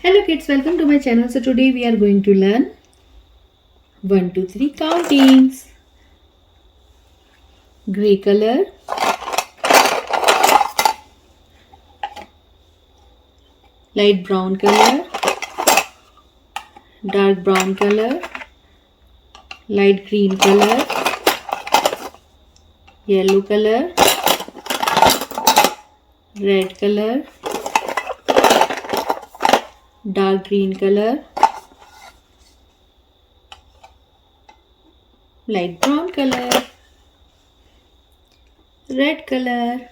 Hello kids, welcome to my channel. So today we are going to learn 1, 2, 3 countings. Grey color, light brown color, dark brown color, light green color, yellow color, red color, dark green color, light brown color, red color.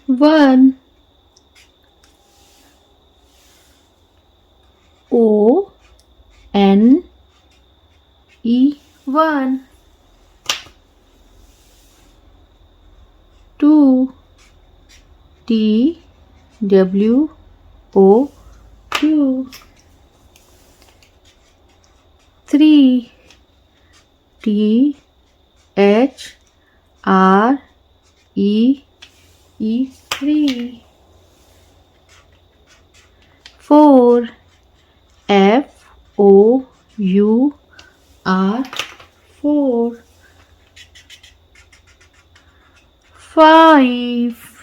One, O N E, one. 2, T W O, 2. 3, T H R E E, 3. 4, F O U R, 4. 5,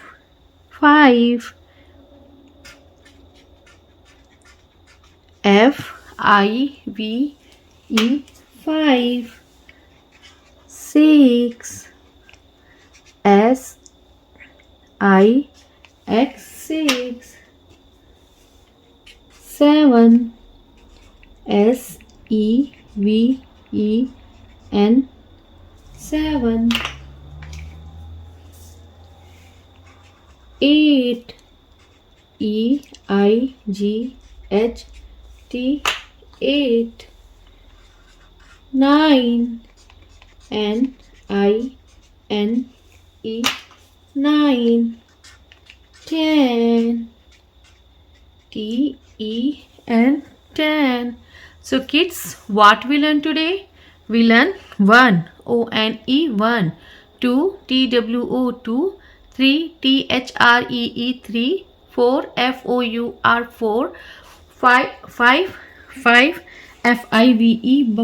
F I V E, 5. 6, S I X, 6. 7, S E V E N, 7. 8, E I G H T, 8. 9, N I N E, 9. 10, T E N, 10. So kids, what we learn today? We learn 1, O N E, 1. 2, T W O, 2. 3, T H R E E, 3. 4, F O U R, 4. 5, F I V E,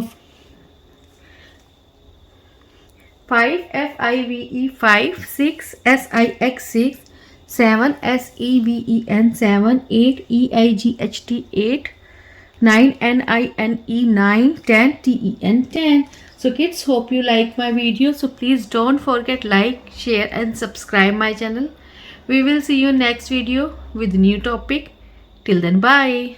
5, F I V E, 5. 6, S I X, 6. 7, S E V E N, 7. 8, E I G H T, 8. 9, N I N E, 9. 10, T E N, 10. So kids, hope you like my video. So please don't forget like, share and subscribe my channel. We will see you next video with new topic. Till then, bye.